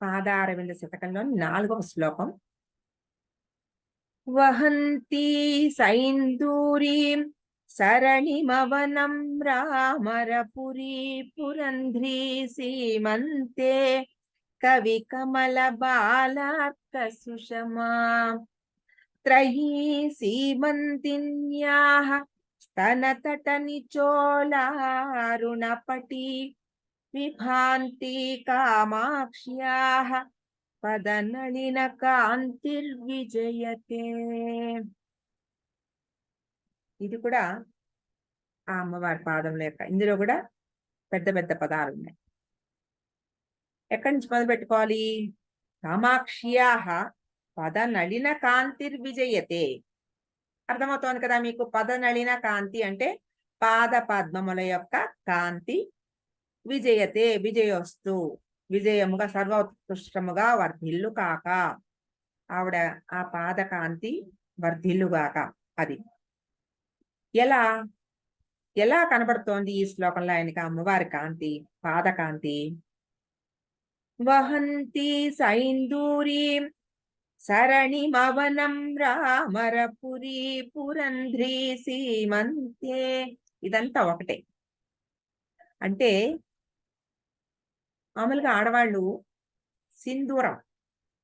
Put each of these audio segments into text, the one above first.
పాదారవింద శతకంలో 4వ శ్లోకం. వహంతి సైందూరీం సరణిమవనం రామరపురీ పురంధ్రీ సీమంతే కవి కమల బాలార్క సుషమా త్రయీ సీమంతిన్యాః స్తనతట నిచోలారుణపటీ విభాంతి కామాక్ష్యాః పదనళిన కాంతిర్విజయతే. ఇది కూడా ఆ అమ్మవారి పాదముల యొక్క, ఇందులో కూడా పెద్ద పెద్ద పదాలు ఉన్నాయి. ఎక్కడి నుంచి మొదలు పెట్టుకోవాలి? కామాక్ష్యాః పదనళిన కాంతిర్విజయతే. అర్థమవుతోంది కదా మీకు? పదనళిన కాంతి అంటే పాద పద్మముల యొక్క కాంతి. విజయతే విజయోస్తు, విజయముగా సర్వోత్కృష్టముగా వర్ధిల్లు కాక. ఆవిడ ఆ పాదకాంతి వర్ధిల్లుగాక. అది ఎలా ఎలా కనబడుతోంది ఈ శ్లోకంలో ఆయనకి అమ్మవారి కాంతి, పాదకాంతి? వహంతి సైందూరీం సరణిమవనం రామరపురీ పురంధ్రీ సీమంతే. ఇదంతా ఒకటే. అంటే మామూలుగా ఆడవాళ్ళు సింధూరం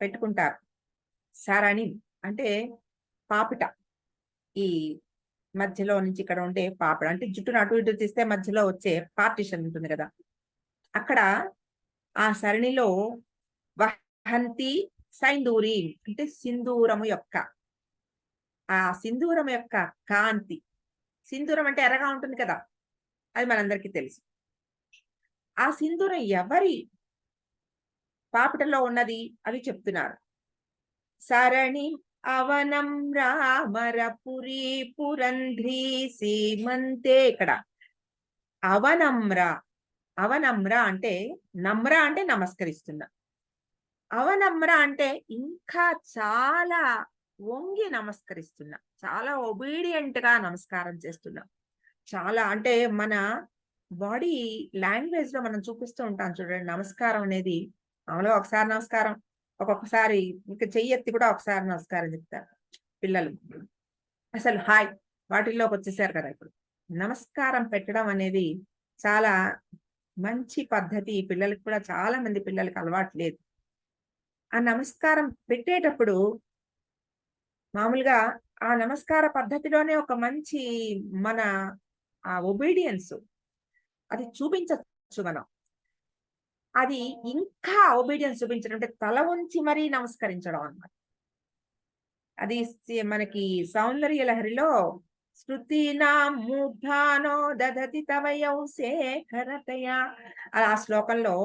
పెట్టుకుంటారు. సరణి అంటే పాపిట, ఈ మధ్యలో నుంచి ఇక్కడ ఉండే పాపిట, అంటే జుట్టును అటు ఇటు తీస్తే మధ్యలో వచ్చే పార్టిషన్ ఉంటుంది కదా, అక్కడ ఆ సరణిలో వహంతి సైందూరి అంటే సింధూరము యొక్క, ఆ సింధూరం యొక్క కాంతి. సింధూరం అంటే ఎర్రగా ఉంటుంది కదా, అది మనందరికీ తెలుసు. ఆ సింధూరం ఎవరి పాపిటలో ఉన్నది అది చెప్తున్నారు. సరణి అవనం రామరపురీ పురంధ్రీ సీమంతే. ఇక్కడ అవనమ్ర, అవనమ్ర అంటే నమ్ర అంటే నమస్కరిస్తున్నా. అవనమ్ర అంటే ఇంకా చాలా వంగి నమస్కరిస్తున్నా, చాలా ఒబీడియంట్ గా నమస్కారం చేస్తున్నా. చాలా అంటే మన బాడీ లాంగ్వేజ్ లో మనం చూపిస్తూ ఉంటాం చూడండి, నమస్కారం అనేది. మామూలుగా ఒకసారి నమస్కారం, ఒక్కొక్కసారి ఇంకా చెయ్యెత్తి కూడా ఒకసారి నమస్కారం చెప్తారు పిల్లలు. అసలు హాయ్ వాటిల్లోకి వచ్చేసారు కదా ఇప్పుడు. నమస్కారం పెట్టడం అనేది చాలా మంచి పద్ధతి. పిల్లలకి కూడా, చాలా మంది పిల్లలకి అలవాటు లేదు. ఆ నమస్కారం పెట్టేటప్పుడు మామూలుగా ఆ నమస్కార పద్ధతిలోనే ఒక మంచి మన ఆ ఒబీడియన్స్ అది చూపించచ్చు మనం. అది ఇంకా ఒబీడియన్స్ చూపించడం అంటే తల ఉంచి మరీ నమస్కరించడం అన్నమాట. అది మనకి సౌందర్య లహరిలో శృతీనాం మూర్ధానో దదతి తవయౌ శేఖరతయ, ఆ శ్లోకంలో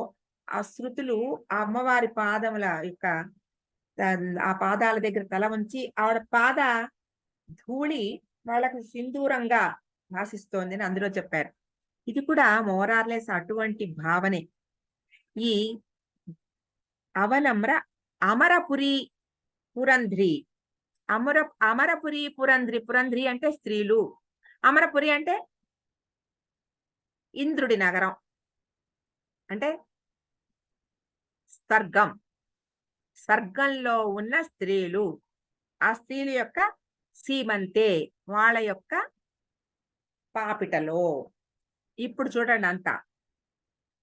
ఆ శృతులు ఆ అమ్మవారి పాదముల యొక్క ఆ పాదాల దగ్గర తల ఉంచి ఆవిడ పాద ధూళి వాళ్ళకి సింధూరంగా భాసిస్తోంది అని అందులో చెప్పారు. ఇది కూడా మోరార్లెస్ అటువంటి భావనే. ఈ అవనమ్ర అమరపురి పురంధ్రి, అమరపురి పురంధ్రి. పురంధ్రి అంటే స్త్రీలు, అమరపురి అంటే ఇంద్రుడి నగరం, అంటే స్వర్గం. స్వర్గంలో ఉన్న స్త్రీలు, ఆ స్త్రీల యొక్క సీమంతే, వాళ్ళ యొక్క పాపిటలో. ఇప్పుడు చూడండి అంతా.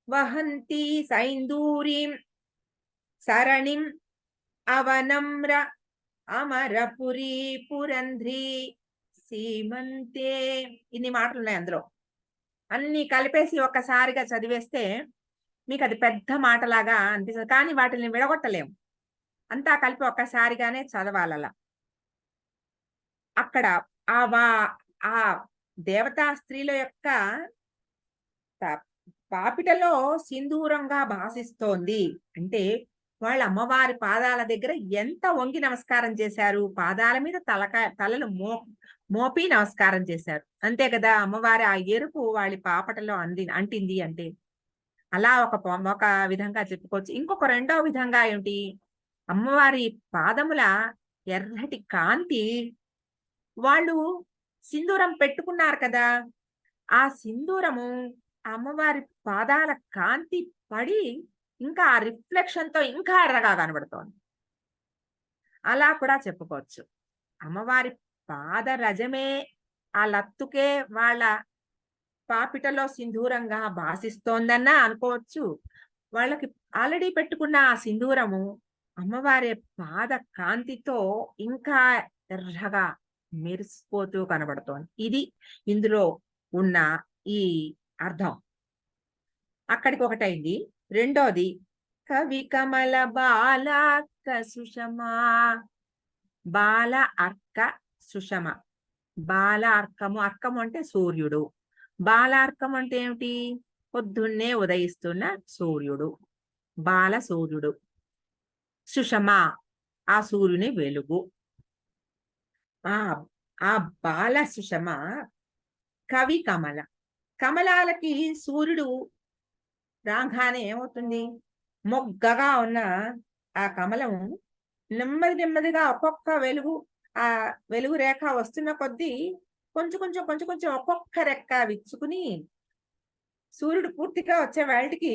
వహంతి సైందూరీం సరణిం అవనమ్ర అమరపురీ పురంధ్రీ సీమంతే. ఇన్ని మాటలు ఉన్నాయి అందులో. అన్ని కలిపేసి ఒక్కసారిగా చదివేస్తే మీకు అది పెద్ద మాటలాగా అనిపిస్తుంది, కానీ వాటిని విడగొట్టలేము. అంతా కలిపి ఒక్కసారిగానే చదవాలలా. అక్కడ ఆ దేవతా స్త్రీల యొక్క పాపిటలో సింధూరంగా భాసిస్తోంది అంటే వాళ్ళ అమ్మవారి పాదాల దగ్గర ఎంత వంగి నమస్కారం చేశారు, పాదాల మీద తలలు మోపి నమస్కారం చేశారు. అంతే కదా, అమ్మవారి ఆ ఎరుపు వాళ్ళ పాపటలో అంటింది అంటే అలా ఒక విధంగా చెప్పుకోవచ్చు. ఇంకొక రెండో విధంగా ఏమిటి, అమ్మవారి పాదముల ఎర్రటి కాంతి, వాళ్ళు సింధూరం పెట్టుకున్నారు కదా, ఆ సింధూరము అమ్మవారి పాదాల కాంతి పడి ఇంకా ఆ రిఫ్లెక్షన్ తో ఇంకా ఎర్రగా కనబడుతోంది. అలా కూడా చెప్పుకోవచ్చు. అమ్మవారి పాద రజమే ఆ లత్తుకే వాళ్ళ పాపిటలో సింధూరంగా భాసిస్తోందన్నా అనుకోవచ్చు. వాళ్ళకి ఆల్రెడీ పెట్టుకున్న ఆ సింధూరము అమ్మవారి పాద కాంతితో ఇంకా ఎర్రగా మెరిసిపోతూ కనబడుతోంది. ఇది ఇందులో ఉన్న ఈ అర్థం. అక్కడికి ఒకటైంది. రెండోది కవి కమల బాలార్క సుషమా. బాల అర్క సుషమ. బాల అర్కము, అర్కము అంటే సూర్యుడు. బాలార్కం అంటే ఏమిటి? పొద్దున్నే ఉదయిస్తున్న సూర్యుడు. బాల సూర్యుడు. సుషమ ఆ సూర్యుని వెలుగు. ఆ ఆ బాల సుషమ కవి కమల. కమలాలకి సూర్యుడు రాగానే ఏమవుతుంది? మొగ్గగా ఉన్న ఆ కమలం నెమ్మది నెమ్మదిగా ఒక్కొక్క వెలుగు, ఆ వెలుగు రేఖ వస్తున్న కొద్దీ కొంచెం కొంచెం కొంచెం కొంచెం ఒక్కొక్క రెక్క విచ్చుకుని సూర్యుడు పూర్తిగా వచ్చే వేళటికి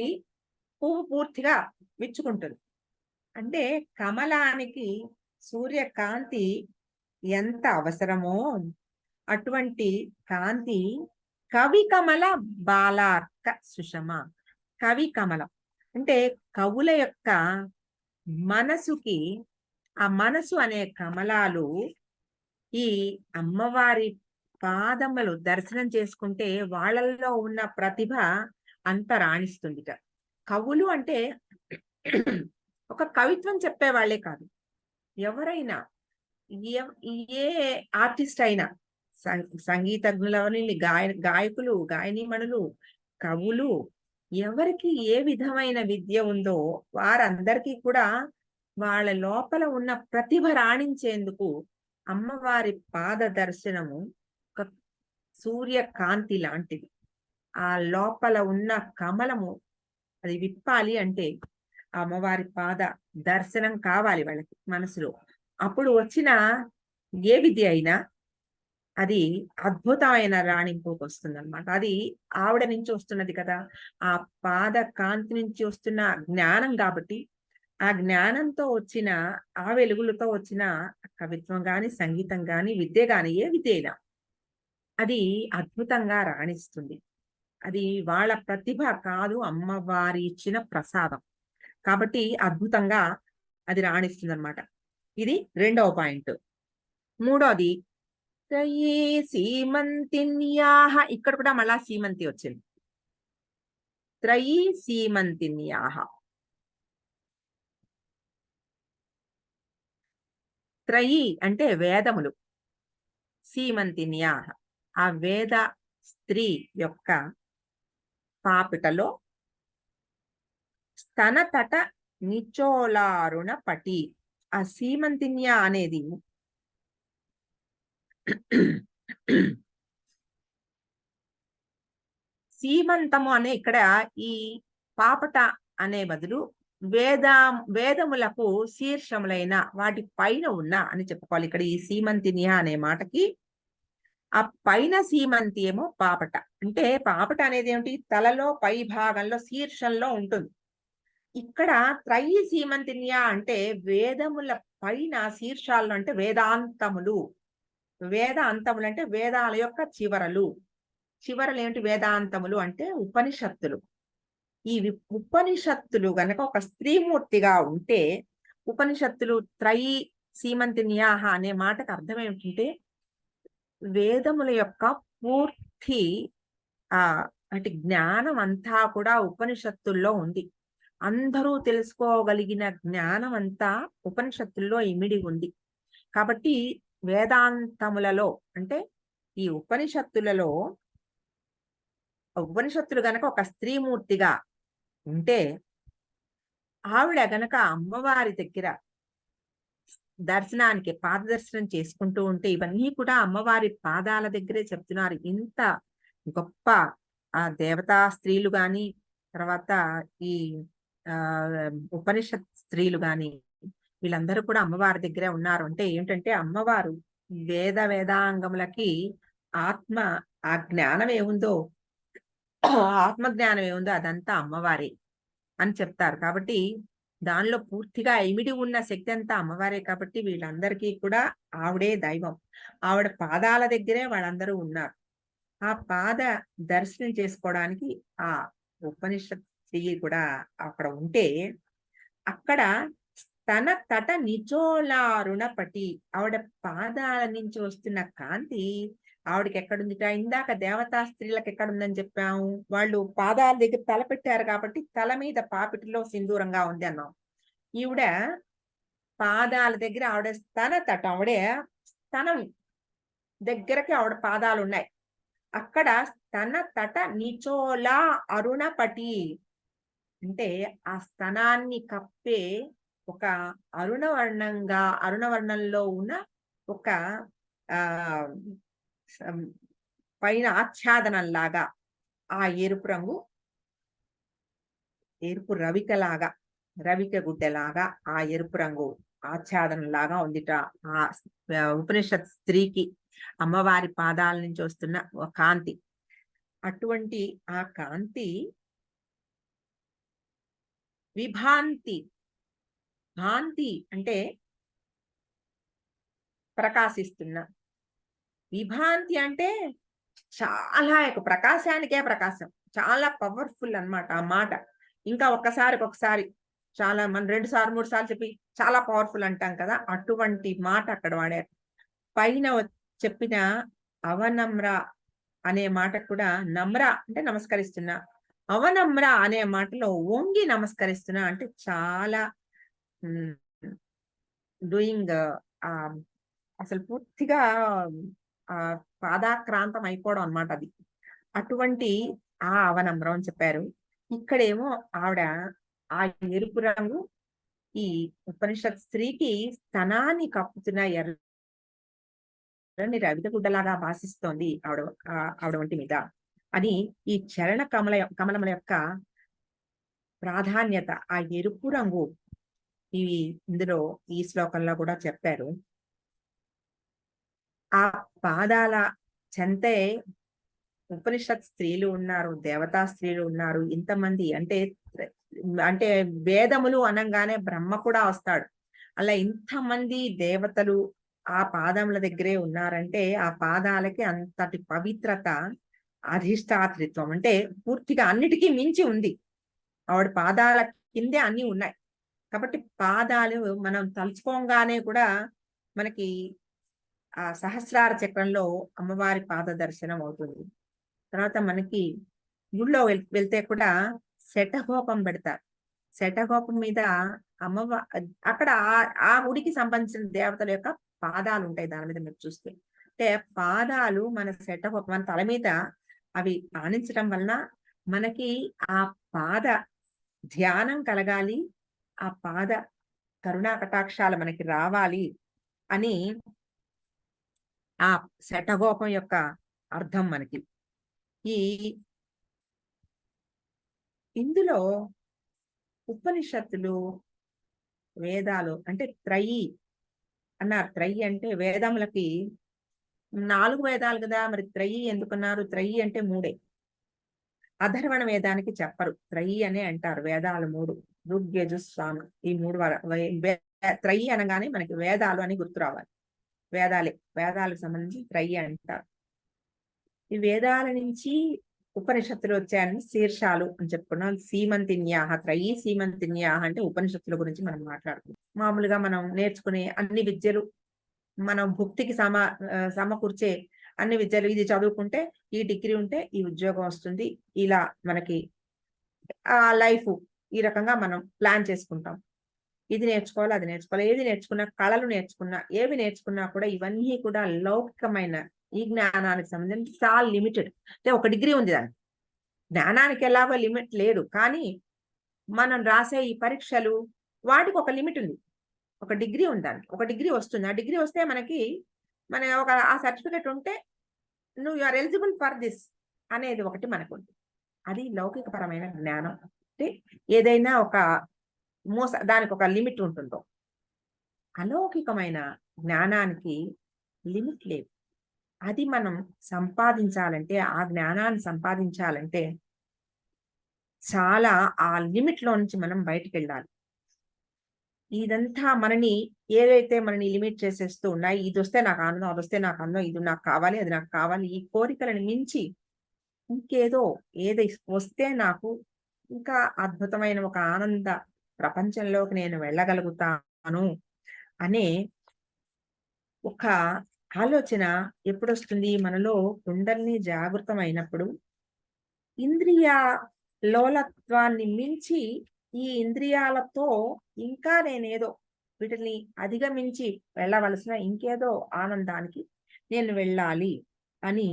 పువ్వు పూర్తిగా విచ్చుకుంటుంది. అంటే కమలానికి సూర్యకాంతి ఎంత అవసరమో అటువంటి కాంతి కవి కమల బాలార్క సుషమ. కవి కమలం అంటే కవుల యొక్క మనసుకి, ఆ మనసు అనే కమలాలు ఈ అమ్మవారి పాదములు దర్శనం చేసుకుంటే వాళ్ళల్లో ఉన్న ప్రతిభ అంత రాణిస్తుందిట. కవులు అంటే ఒక కవిత్వం చెప్పేవాళ్లే కాదు, ఎవరైనా ఏ ఆర్టిస్ట్ అయినా, సంగీతజ్ఞులని, గాయకులు, గాయనీమణులు, కవులు, ఎవరికి ఏ విధమైన విద్య ఉందో వారందరికీ కూడా వాళ్ళ లోపల ఉన్న ప్రతిభ రాణించేందుకు అమ్మవారి పాద దర్శనము ఒక సూర్యకాంతి లాంటిది. ఆ లోపల ఉన్న కమలము అది విప్పాలి అంటే అమ్మవారి పాద దర్శనం కావాలి వాళ్ళకి మనసులో. అప్పుడు వచ్చిన ఏ విద్య అయినా అది అద్భుతమైన రాణింపుకి వస్తుంది అనమాట. అది ఆవిడ నుంచి వస్తున్నది కదా, ఆ పాద కాంతి నుంచి వస్తున్న జ్ఞానం కాబట్టి ఆ జ్ఞానంతో వచ్చిన, ఆ వెలుగులతో వచ్చిన కవిత్వం గాని, సంగీతం గాని, విద్య గాని, ఏ విద్య అయినా అది అద్భుతంగా రాణిస్తుంది. అది వాళ్ళ ప్రతిభ కాదు, అమ్మవారి ఇచ్చిన ప్రసాదం. కాబట్టి అద్భుతంగా అది రాణిస్తుందన్నమాట. ఇది రెండవ పాయింట్. మూడోది త్రయీ సీమంతిన్యాహ. ఇక్కడ కూడా మళ్ళా సీమంతి వచ్చింది. త్రయీ సీమంతిన్యాహ. త్రయీ అంటే వేదములు. సీమంతిన్యాహ ఆ వేద స్త్రీ యొక్క పాపిటలో స్తనతట నిచోలారుణ పటి. ఆ సీమంతిన్య అనేది సీమంతము అనే ఇక్కడ ఈ పాపట అనే బదులు వేదములకు శీర్షములైన వాటి పైన ఉన్న అని చెప్పుకోవాలి. ఇక్కడ ఈ సీమంతినియ అనే మాటకి ఆ పైన సీమంతి ఏమో పాపట. అంటే పాపట అనేది ఏమిటి? తలలో పై భాగంలో శీర్షంలో ఉంటుంది. ఇక్కడ త్రయీ సీమంతిన్య అంటే వేదముల పైన శీర్షాల్లో, అంటే వేదాంతములు. వేద అంతములు అంటే వేదాల యొక్క చివరలు. చివరలు ఏమిటి? వేదాంతములు అంటే ఉపనిషత్తులు. ఈ ఉపనిషత్తులు గనక ఒక స్త్రీమూర్తిగా ఉంటే, ఉపనిషత్తులు త్రయీ సీమంతిన్యాహ అనే మాటకు అర్థం ఏమిటంటే వేదముల యొక్క పూర్తి ఆ అంటే జ్ఞానం అంతా కూడా ఉపనిషత్తుల్లో ఉంది. అందరూ తెలుసుకోగలిగిన జ్ఞానం అంతా ఉపనిషత్తుల్లో ఇమిడి ఉంది. కాబట్టి వేదాంతములలో అంటే ఈ ఉపనిషత్తులలో, ఉపనిషత్తులు గనక ఒక స్త్రీమూర్తిగా ఉంటే, ఆవిడ గనక అమ్మవారి దగ్గర దర్శనానికి పాద దర్శనం చేసుకుంటూ ఉంటే, ఇవన్నీ కూడా అమ్మవారి పాదాల దగ్గరే చెప్తున్నారు. ఇంత గొప్ప ఆ దేవతా స్త్రీలు గాని, తర్వాత ఈ ఆ ఉపనిషత్ స్త్రీలు గాని, వీళ్ళందరూ కూడా అమ్మవారి దగ్గరే ఉన్నారు. అంటే ఏంటంటే అమ్మవారు వేదాంగములకి ఆత్మ, ఆ జ్ఞానం ఏముందో, ఆత్మ జ్ఞానం ఏముందో అదంతా అమ్మవారి. అని చెప్తారు. కాబట్టి దానిలో పూర్తిగా ఇమిడి ఉన్న శక్తి అంతా అమ్మవారే కాబట్టి వీళ్ళందరికీ కూడా ఆవిడే దైవం. ఆవిడ పాదాల దగ్గరే వాళ్ళందరూ ఉన్నారు. ఆ పాద దర్శనం చేసుకోవడానికి ఆ ఉపనిషత్ స్త్రీ కూడా అక్కడ ఉంటే, అక్కడ తన తట నిచోలారుణపటి ఆవిడ పాదాల నుంచి వస్తున్న కాంతి ఆవిడకి ఎక్కడుందిట? ఇందాక దేవతా స్త్రీలకు ఎక్కడుందని చెప్పాము? వాళ్ళు పాదాల దగ్గర తల పెట్టారు కాబట్టి తల మీద పాపిటిలో సింధూరంగా ఉంది అన్నాం. ఈవిడ పాదాల దగ్గర ఆవిడ స్తన తట ఆవిడే స్తనం దగ్గరకి ఆవిడ పాదాలు ఉన్నాయి. అక్కడ స్తన తట నిచోలా అరుణపటి అంటే ఆ స్తనాన్ని కప్పే ఒక అరుణవర్ణంలో ఉన్న ఒక ఆ సం- పైన ఆచ్ఛాదనంలాగా ఆ ఎరుపు రంగు, ఎరుపు రవిక గుడ్డలాగా ఆ ఎరుపు రంగు ఆచ్ఛాదనంలాగా ఉందిట. ఉపనిషత్ స్త్రీకి అమ్మవారి పాదాల నుంచి వస్తున్న ఒక కాంతి. అటువంటి ఆ కాంతి విభాంతి. భాంతి అంటే ప్రకాశిస్తున్న, విభాంతి అంటే చాలా ప్రకాశానికే ప్రకాశం, చాలా పవర్ఫుల్ అన్నమాట ఆ మాట. ఇంకా ఒక్కసారి చాలా మనం 2 సార్లు 3 సార్లు చెప్పి చాలా పవర్ఫుల్ అంటాం కదా, అటువంటి మాట అక్కడ వాడారు. పైన చెప్పిన అవనమ్ర అనే మాట కూడా నమ్ర అంటే నమస్కరిస్తున్నా, అవనమ్ర అనే మాటలో వంగి నమస్కరిస్తున్నా అంటే చాలా డూయింగ్ అసలు పూర్తిగా ఆ పాదాక్రాంతం అయిపోవడం అన్నమాట అది. అటువంటి ఆ అవనమ్రం అని చెప్పారు. ఇక్కడేమో ఆవిడ ఆ ఎరుపు రంగు ఈ ఉపనిషత్ స్త్రీకి స్తనాన్ని కప్పుతున్న ఎర్రని రవిక గుడ్డలాగా భాసిస్తోంది ఆవిడ ఒంటి మీద అని ఈ చరణ కమలముల యొక్క ప్రాధాన్యత, ఆ ఎరుపు రంగు ఇవి ఇందులో ఈ శ్లోకంలో కూడా చెప్పారు. ఆ పాదాల చెంతే ఉపనిషత్ స్త్రీలు ఉన్నారు, దేవతా స్త్రీలు ఉన్నారు. ఇంతమంది అంటే అంటే వేదములు అనంగానే బ్రహ్మ కూడా వస్తాడు. అలా ఇంతమంది దేవతలు ఆ పాదముల దగ్గరే ఉన్నారంటే ఆ పాదాలకి అంతటి పవిత్రత, అధిష్టాత్రిత్వం అంటే పూర్తిగా అన్నిటికీ మించి ఉంది. ఆవిడ పాదాల కిందే అన్ని ఉన్నాయి. కాబట్టి పాదాలు మనం తలుచుకోగానే కూడా మనకి ఆ సహస్రార చక్రంలో అమ్మవారి పాద దర్శనం అవుతుంది. తర్వాత మనకి గుళ్ళో వెళ్తే కూడా శఠగోపం పెడతారు. శఠగోపం మీద అక్కడ ఆ గుడికి సంబంధించిన దేవతల యొక్క పాదాలు ఉంటాయి దాని మీద మీరు చూస్తే. అంటే పాదాలు మన శఠగోపం మన తల మీద అవి ఆనించడం వలన మనకి ఆ పాద ధ్యానం కలగాలి, ఆ పాద కరుణా కటాక్షాలు మనకి రావాలి అని ఆ శఠగోపం యొక్క అర్థం మనకి. ఈ ఇందులో ఉపనిషత్తులు, వేదాలు అంటే త్రయి అన్నారు. త్రయి అంటే వేదములకి 4 వేదాలు కదా, మరి త్రయి ఎందుకున్నారు? త్రయి అంటే 3. అధర్వణ వేదానికి చెప్పరు, త్రయి అనే అంటారు. వేదాలు 3 ఋగ్యజు సామ ఈ 3 త్రయి అనగానే మనకి వేదాలు అని గుర్తు రావాలి. వేదాలకు సంబంధించి త్రయి అంటారు. ఈ వేదాల నుంచి ఉపనిషత్తులు వచ్చాయని శీర్షాలు అని చెప్పుకున్నాం. సీమంతిన్యాహ, త్రయీ సీమంతిన్యాహ అంటే ఉపనిషత్తుల గురించి మనం మాట్లాడుతున్నాం. మామూలుగా మనం నేర్చుకునే అన్ని విద్యలు, మనం భుక్తికి సమకూర్చే అన్ని విద్యలు, ఇది చదువుకుంటే ఈ డిగ్రీ ఉంటే ఈ ఉద్యోగం వస్తుంది, ఇలా మనకి ఆ లైఫ్ ఈ రకంగా మనం ప్లాన్ చేసుకుంటాం. ఇది నేర్చుకోవాలి, అది నేర్చుకోవాలి. ఏది నేర్చుకున్నా, కళలు నేర్చుకున్నా, ఏవి నేర్చుకున్నా కూడా ఇవన్నీ కూడా లౌకికమైన ఈ జ్ఞానానికి సంబంధించి చాలా లిమిటెడ్. అంటే ఒక డిగ్రీ ఉంది దానికి. జ్ఞానానికి ఎలాగో లిమిట్ లేదు, కానీ మనం రాసే ఈ పరీక్షలు వాటికి ఒక లిమిట్ ఉంది. ఒక డిగ్రీ ఉంది దానికి. ఒక డిగ్రీ వస్తుంది. ఆ డిగ్రీ వస్తే మనకి ఆ సర్టిఫికెట్ ఉంటే నువ్వు you are eligible for this అనేది ఒకటి మనకుంది. అది లౌకికపరమైన జ్ఞానం. అంటే ఏదైనా ఒక దానికి ఒక లిమిట్ ఉంటుందో. అలౌకికమైన జ్ఞానానికి లిమిట్ లేదు. అది మనం సంపాదించాలంటే, ఆ జ్ఞానాన్ని సంపాదించాలంటే చాలా ఆ లిమిట్ లో నుంచి మనం బయటికి వెళ్ళాలి. ఇదంతా ఏదైతే మనని లిమిట్ చేసేస్తూ ఉన్నాయి, ఇది వస్తే నాకు ఆనందం, అది వస్తే నాకు ఆనందం, ఇది నాకు కావాలి, అది నాకు కావాలి, ఈ కోరికలను మించి ఇంకేదో ఏది వస్తే నాకు ఇంకా అద్భుతమైన ఒక ఆనంద ప్రపంచంలోకి నేను వెళ్ళగలుగుతాను అనే ఒక ఆలోచన ఎప్పుడొస్తుంది మనలో? కుండలిని జాగృతమైనప్పుడు, ఇంద్రియ లోలత్వాన్ని మించి ఈ ఇంద్రియాలతో ఇంకా నేనేదో వీటిని అధిగమించి వెళ్ళవలసిన ఇంకేదో ఆనందానికి నేను వెళ్ళాలి అని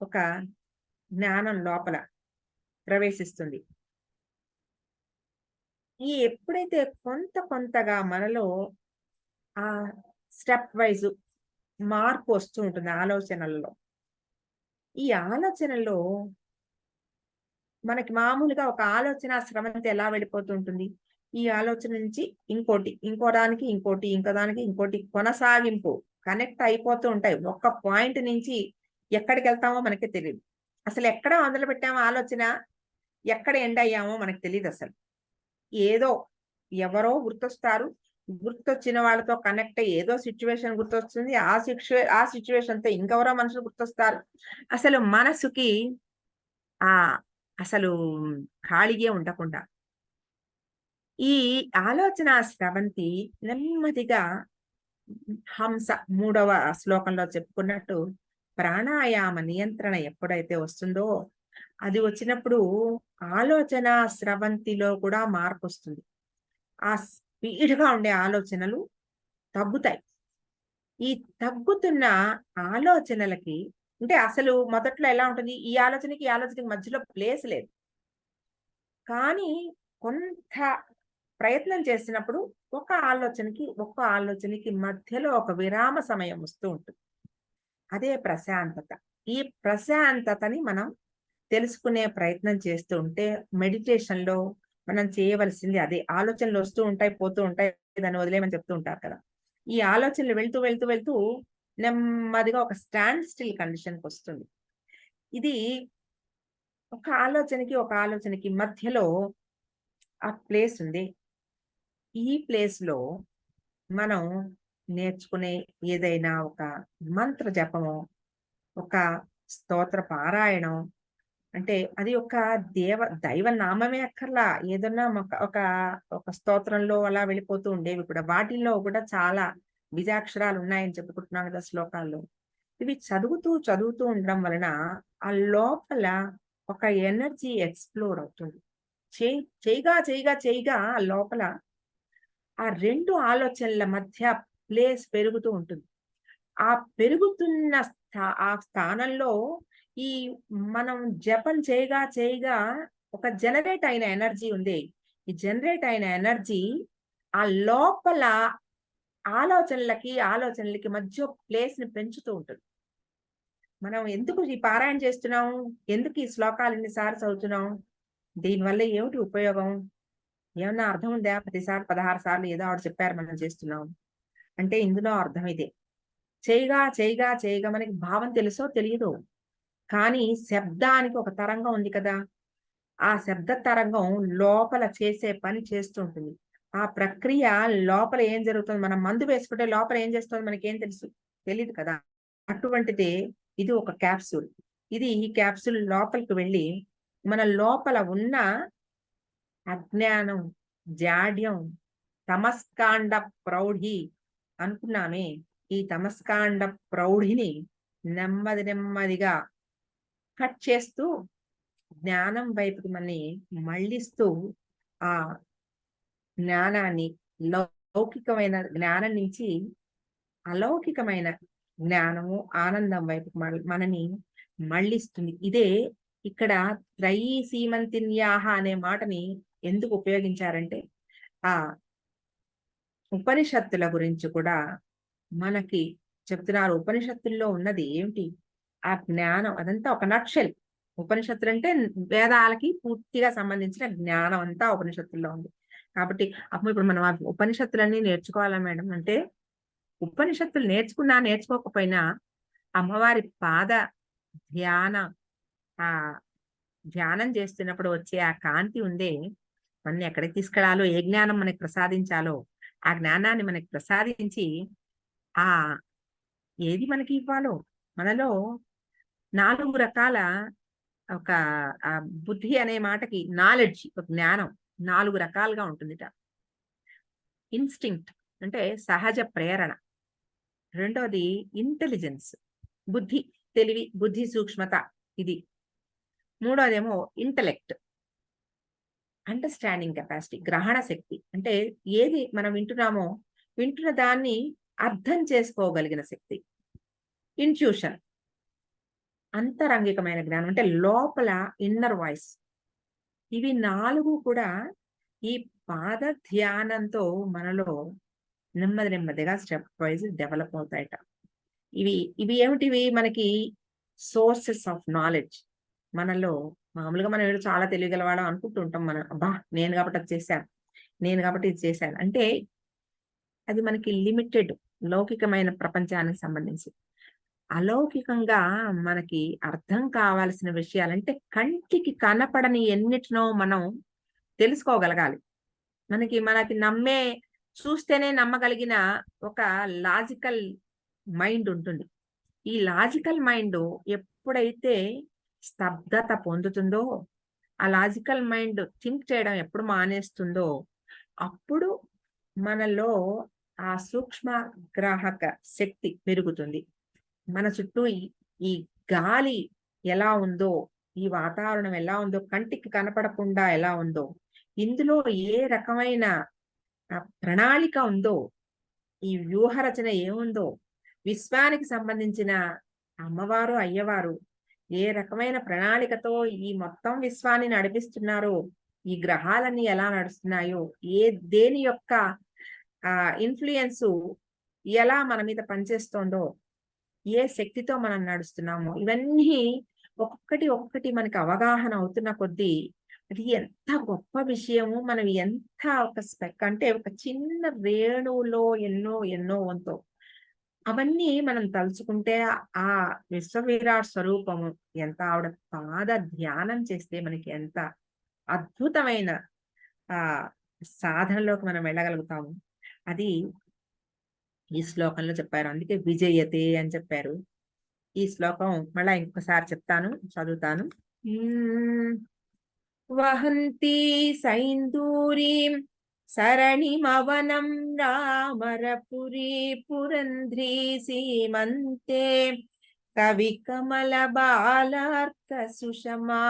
ఒక జ్ఞానం లోపల ప్రవేశిస్తుంది. ఎప్పుడైతే కొంత కొంతగా మనలో ఆ స్టెప్ వైజ్ మార్పు వస్తూ ఉంటుంది ఆలోచనల్లో. ఈ ఆలోచనలో మనకి మామూలుగా ఒక ఆలోచన స్రవంతి ఎలా వెళ్ళిపోతూ ఉంటుంది? ఈ ఆలోచన నుంచి ఇంకోటి, ఇంకో దానికి ఇంకోటి, ఇంకో దానికి ఇంకోటి కొనసాగింపు కనెక్ట్ అయిపోతూ ఉంటాయి. ఒక్క పాయింట్ నుంచి ఎక్కడికెళ్తామో మనకే తెలీదు. అసలు ఎక్కడ మొదలుపెట్టామో ఆలోచన, ఎక్కడ ఎండ్ అయ్యామో మనకు తెలీదసలు. ఏదో ఎవరో గుర్తొస్తారు. గుర్తొచ్చిన వాళ్ళతో కనెక్ట్ అయ్యి ఏదో సిట్యుయేషన్ గుర్తొస్తుంది. ఆ సిట్యుయేషన్‌తో ఇంకెవరో మనుషులు గుర్తొస్తారు. అసలు మనసుకి ఆ అసలు ఖాళీగే ఉండకుండా, ఈ ఆలోచన స్రవంతి నెమ్మదిగా హంస మూడవ శ్లోకంలో చెప్పుకున్నట్టు ప్రాణాయామ నియంత్రణ ఎప్పుడైతే వస్తుందో, అది వచ్చినప్పుడు ఆలోచన స్రవంతిలో కూడా మార్పొస్తుంది. ఆ స్పీడ్‌గా ఉండే ఆలోచనలు తగ్గుతాయి. ఈ తగ్గుతున్న ఆలోచనలకి అంటే అసలు మొదట్లో ఎలా ఉంటుంది? ఈ ఆలోచనకి, ఈ ఆలోచనకి మధ్యలో ప్లేస్ లేదు. కానీ కొంత ప్రయత్నం చేసినప్పుడు ఒక్క ఆలోచనకి మధ్యలో ఒక విరామ సమయం వస్తూ ఉంటుంది. అదే ప్రశాంతత. ఈ ప్రశాంతతని మనం తెలుసుకునే ప్రయత్నం చేస్తూ ఉంటే మెడిటేషన్‌లో మనం చేయవలసింది అదే. ఆలోచనలు వస్తూ ఉంటాయి, పోతూ ఉంటాయి. దాన్ని వదిలేయమని చెప్తూ ఉంటారు కదా! ఈ ఆలోచనలు వెళ్తూ, వెళ్తూ, వెళ్తూ నెమ్మదిగా ఒక స్టాండ్ స్టిల్ కండిషన్‌కొస్తుంది. ఇది ఒక ఆలోచనకి మధ్యలో ఆ ప్లేస్ ఉంది. ఈ ప్లేస్‌లో మనం నేర్చుకునే ఏదైనా ఒక మంత్ర జపమో, ఒక స్తోత్ర పారాయణం అంటే అది ఒక దైవ నామమే అక్కర్లా. ఏదన్నా ఒక ఒక స్తోత్రంలో అలా వెళ్ళిపోతూ ఉండేవి కూడా. వాటిల్లో కూడా చాలా బీజాక్షరాలు ఉన్నాయని చెప్పుకుంటున్నాం కదా శ్లోకాల్లో. ఇవి చదువుతూ, చదువుతూ ఉండడం వలన ఆ లోపల ఒక ఎనర్జీ ఎక్స్‌ప్లోర్ అవుతుంది. చేయగా ఆ లోపల ఆ 2 ఆలోచనల మధ్య ప్లేస్ పెరుగుతూ ఉంటుంది. ఆ పెరుగుతున్న ఆ స్థానంలో ఈ మనం జపం చేయగా ఒక జనరేట్ అయిన ఎనర్జీ ఉంది. ఈ జనరేట్ అయిన ఎనర్జీ ఆ లోపల ఆలోచనలకి మధ్య ప్లేస్‌ని పెంచుతూ ఉంటుంది. మనం ఎందుకు ఈ పారాయణ చేస్తున్నాం? ఎందుకు ఈ శ్లోకాలు ఇన్ని సార్లు చదువుతున్నాం? దీనివల్ల ఏమిటి ఉపయోగం? ఏమన్నా అర్థం ఉందా? ప్రతిసారి 16 సార్లు ఏదో ఒకటి చెప్పారు మనం చేస్తున్నాం. అంటే ఇందులో అర్థం ఇదే. చేయగా మనకి భావం తెలుసో తెలియదో, కానీ శబ్దానికి ఒక తరంగం ఉంది కదా! ఆ శబ్ద తరంగం లోపల చేసే పని చేస్తూ ఉంటుంది. ఆ ప్రక్రియ లోపల ఏం జరుగుతుంది? మనం మందు వేసుకుంటే లోపల ఏం చేస్తుందో మనకేం తెలుసు? తెలీదు కదా! అటువంటిదే ఇది ఒక క్యాప్సూల్. ఈ క్యాప్సూల్ లోపలికి వెళ్ళి మన లోపల ఉన్న అజ్ఞానం, జాడ్యం, తమస్కాండ ప్రౌఢి అనుకున్నామే. ఈ తమస్కాండ ప్రౌఢిని నెమ్మదిగా కట్ చేస్తూ జ్ఞానం వైపుకి మనని మళ్ళిస్తూ ఆ జ్ఞానాన్ని లౌకికమైన జ్ఞానం నుంచి అలౌకికమైన జ్ఞానము, ఆనందం వైపుకి మనని మళ్ళిస్తుంది. ఇదే ఇక్కడ త్రయీ సీమంతిన్యాహ అనే మాటని ఎందుకు ఉపయోగించారంటే, ఆ ఉపనిషత్తుల గురించి కూడా మనకి చెప్తున్నారు. ఉపనిషత్తుల్లో ఉన్నది ఏమిటి? ఆ జ్ఞానం అదంతా ఒక నట్‌షెల్. ఉపనిషత్తులంటే వేదాలకి పూర్తిగా సంబంధించిన జ్ఞానం అంతా ఉపనిషత్తుల్లో ఉంది. కాబట్టి అప్పుడు ఇప్పుడు మనం ఆ ఉపనిషత్తులన్నీ నేర్చుకోవాలా మేడం అంటే, ఉపనిషత్తులు నేర్చుకోకపోయినా అమ్మవారి పాద ధ్యాన ఆ ధ్యానం చేస్తున్నప్పుడు వచ్చే ఆ కాంతి ఉందే, మనని ఎక్కడికి తీసుకెళ్లాలో, ఏ జ్ఞానం మనకి ప్రసాదించాలో, ఆ జ్ఞానాన్ని మనకి ప్రసాదించి, ఆ ఏది మనకి ఇవ్వాలో, మనలో 4 రకాల ఒక బుద్ధి అనే మాటకి నాలెడ్జ్, ఒక జ్ఞానం 4 రకాలుగా ఉంటుందిట. ఇన్‌స్టింక్ట్ అంటే సహజ ప్రేరణ. రెండోది ఇంటెలిజెన్స్, బుద్ధి, తెలివి, బుద్ధి సూక్ష్మత ఇది. మూడోదేమో ఇంటలెక్ట్, అండర్‌స్టాండింగ్ కెపాసిటీ, గ్రహణ శక్తి. అంటే ఏది మనం వింటున్నామో, వింటున్న దాన్ని అర్థం చేసుకోగలిగిన శక్తి. ఇంట్యూషన్, అంతరంగికమైన జ్ఞానం అంటే లోపల ఇన్నర్ వాయిస్. ఇవి 4 కూడా ఈ పాద ధ్యానంతో మనలో నెమ్మది నెమ్మదిగా స్టెప్ వైస్ డెవలప్ అవుతాయట. ఇవి ఇవి ఏమిటివి మనకి సోర్సెస్ ఆఫ్ నాలెడ్జ్. మనలో మామూలుగా మనం ఏదో చాలా తెలియగలవాడం అనుకుంటూ ఉంటాం మనం. అబ్బా! నేను కాబట్టి అది చేశాను. నేను కాబట్టి ఇది చేశాను. అంటే అది మనకి లిమిటెడ్ లౌకికమైన ప్రపంచానికి సంబంధించి. అలౌకికంగా మనకి అర్థం కావాల్సిన విషయాలంటే కంటికి కనపడని ఎన్నిటినో మనం తెలుసుకోగలగాలి. మనకి మనకి చూస్తేనే నమ్మగలిగిన ఒక లాజికల్ మైండ్ ఉంటుంది. ఈ లాజికల్ మైండ్ ఎప్పుడైతే స్తబ్దత పొందుతుందో, ఆ లాజికల్ మైండ్ థింక్ చేయడం ఎప్పుడు మానేస్తుందో, అప్పుడు మనలో ఆ సూక్ష్మ గ్రాహక శక్తి పెరుగుతుంది. మన చుట్టూ ఈ గాలి ఎలా ఉందో, ఈ వాతావరణం ఎలా ఉందో, కంటికి కనపడకుండా ఎలా ఉందో, ఇందులో ఏ రకమైన ప్రణాళిక ఉందో, ఈ వ్యూహరచన ఏముందో, విశ్వానికి సంబంధించిన అమ్మవారు, అయ్యవారు ఏ రకమైన ప్రణాళికతో ఈ మొత్తం విశ్వాన్ని నడిపిస్తున్నారో, ఈ గ్రహాలన్నీ ఎలా నడుస్తున్నాయో, దేని యొక్క ఇన్‌ఫ్లూయెన్సు ఎలా మన మీద పనిచేస్తోందో, ఏ శక్తితో మనం నడుస్తున్నామో, ఇవన్నీ ఒక్కొక్కటి మనకి అవగాహన అవుతున్న కొద్దీ, అది ఎంత గొప్ప విషయము. మనం ఎంత ఒక స్పెక్ అంటే ఒక చిన్న రేణువులో ఎన్నో వంతో అవన్నీ మనం తలుచుకుంటే ఆ విశ్వవిరాట్ స్వరూపము ఎంత, ఆవిడ పాద ధ్యానం చేస్తే మనకి ఎంత అద్భుతమైన ఆ సాధనలోకి మనం వెళ్ళగలుగుతాము. అది ఈ శ్లోకంలో చెప్పారు. అందుకే విజయతే అని చెప్పారు. ఈ శ్లోకం మళ్ళా ఇంకొకసారి చెప్తాను, చదువుతాను. వహంతి సైందూరీం సరణిమవనం రామరపురీ పురంధ్రీ సీమంతే కవి కమల బాలార్క సుషమా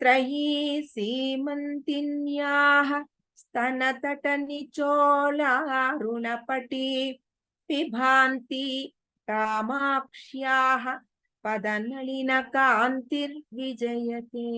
త్రయీ సీమంతిన్యాః స్తనతట నిచోళారుణపటీ పిభాంతి కామాక్ష్యాః పదనళిన కాంతిర్విజయతే.